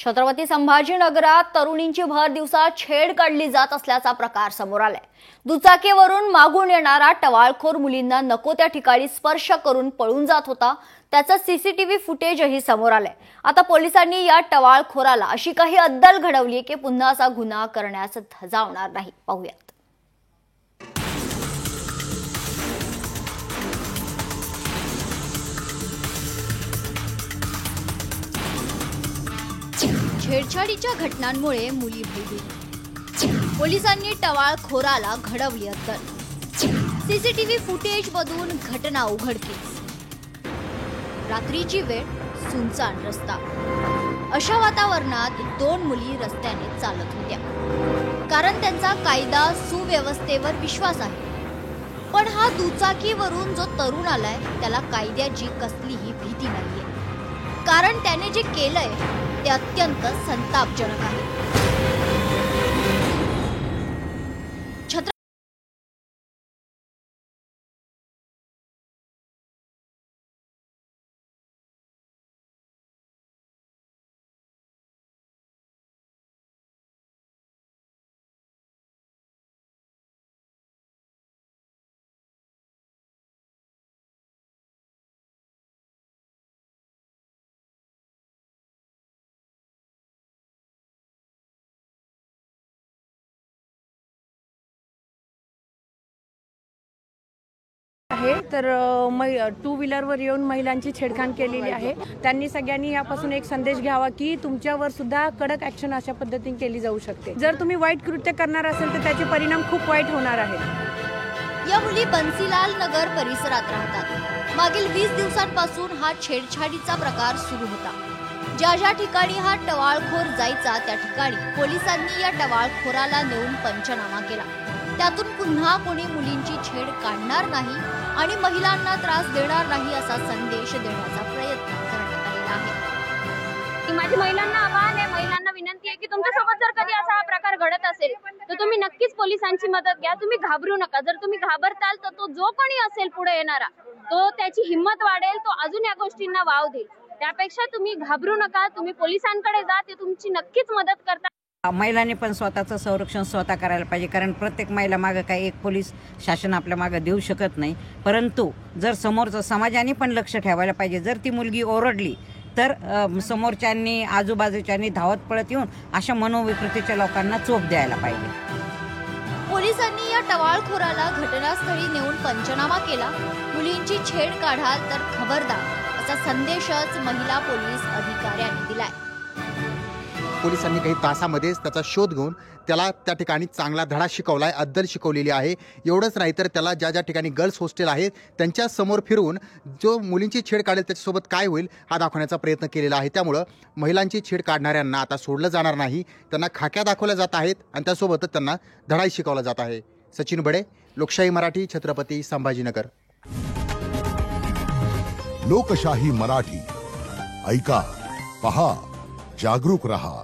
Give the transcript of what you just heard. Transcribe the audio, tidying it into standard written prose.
छत्रपती संभाजीनगरात तरुणींची भर दिवसा छेड काढली जात असल्याचा प्रकार समोर आलाय। दुचाकीवरून मागून येणारा टवाळखोर मुलींना नको त्या ठिकाणी स्पर्श करून पळून जात होता। त्याचा सीसीटीव्ही फुटेजही समोर आलाय। आता पोलिसांनी या टवाळखोराला अशी काही अद्दल घडवली की पुन्हा असा गुन्हा करण्यास धजावणार नाही। पाहूयात। छेडछाडीच्या घटनांमुळे मुली भयभीत। पोलिसांनी टवाळखोराला घडवली अद्दल। सीसीटीव्ही फुटेज बघून घटना उघडकीस। रात्रीची वेळ, सुनसान रस्ता। अशा वातावरणात दोन मुली रस्त्याने चालत होत्या, कारण त्यांचा कायदा सुव्यवस्थेवर विश्वास आहे। पण हा दुचाकीवरून जो तरुण आलाय त्याला कायद्याची कसलीही भीती नाहीये, कारण त्याने जे केलंय ते अत्यंत संतापजनक आहे। तर टू व्हीलरवर येऊन महिलांची छेडखाण केलेली आहे। त्यांनी सगळ्यांनी यापासून एक संदेश घ्यावा की तुमच्यावर सुद्धा कडक ऍक्शन अशा पद्धतीने केली जाऊ शकते। जर तुम्ही वाईट कृत्य करणार असेल तर त्याचे परिणाम खूप वाईट होणार आहेत। या मुली बन्सीलाल नगर परिसरात राहतात। मागील 20 दिवसांपासून हा छेडछाडीचा प्रकार सुरू होता। ज्या ज्या ठिकाणी हा टवाळखोर जायचा त्या ठिकाणी पोलिसांनी या टवाळखोराला नेऊन पंचनामा केला। त्यातून पुन्हा कोणी मुलींची छेड काढणार नाही आणि महिलांना त्रास देणार नाही असा संदेश देण्याचा प्रयत्न करण्यात आलेला आहे। माझी महिलांना आवाहन आहे, महिलांना विनंती आहे की तुमच्यासोबत जर कधी असा हा प्रकार घडत असेल तर तुम्ही नक्कीच पोलिसांची मदत घ्या। तुम्ही घाबरू नका। जर तुम्ही घाबरताल तर तो जो कोणी असेल पुढे येणारा तो त्याची हिंमत वाढेल, तो अजून या गोष्टींना वाव देईल। त्यापेक्षा तुम्ही घाबरू नका, तुम्ही पोलिसांकडे जा, ते तुमची नक्कीच मदत करतात। महिलांनी पण स्वतःचं संरक्षण स्वतः करायला पाहिजे, कारण प्रत्येक महिला मागे काही एक पोलीस शासन आपल्या मागे देऊ शकत नाही। परंतु जर समोरचं समाजाने पण लक्ष ठेवायला पाहिजे। जर ती मुलगी ओरडली तर समोरच्यांनी आजूबाजूच्यांनी धावत पळत येऊन अशा मनोविकृतीच्या लोकांना चोप द्यायला पाहिजे। पोलिसांनी या टवाळखोराला घटनास्थळी नेऊन पंचनामा केला। मुलींची छेड काढाल तर खबरदार असा संदेशच महिला पोलीस अधिकाऱ्यांनी दिलाय। पोलिसांनी काही तासामध्येच त्याचा शोध घेऊन त्याला त्या ठिकाणी चांगला धडा शिकवलाय, अद्दल शिकवलेली आहे। एवढंच नाही तर त्याला ज्या ज्या ठिकाणी गर्ल्स हॉस्टेल आहेत त्यांच्या समोर फिरवून जो मुलींची छेड काढेल त्याच्यासोबत काय होईल हा दाखवण्याचा प्रयत्न केलेला आहे। त्यामुळं महिलांची छेड काढणाऱ्यांना आता सोडलं जाणार नाही, त्यांना खाक्या दाखवल्या जात आहेत आणि त्यासोबतच त्यांना धडाही शिकवला जात आहे। सचिन बडे, लोकशाही मराठी, छत्रपती संभाजीनगर। लोकशाही मराठी, ऐका, पहा, जागरूक रहा।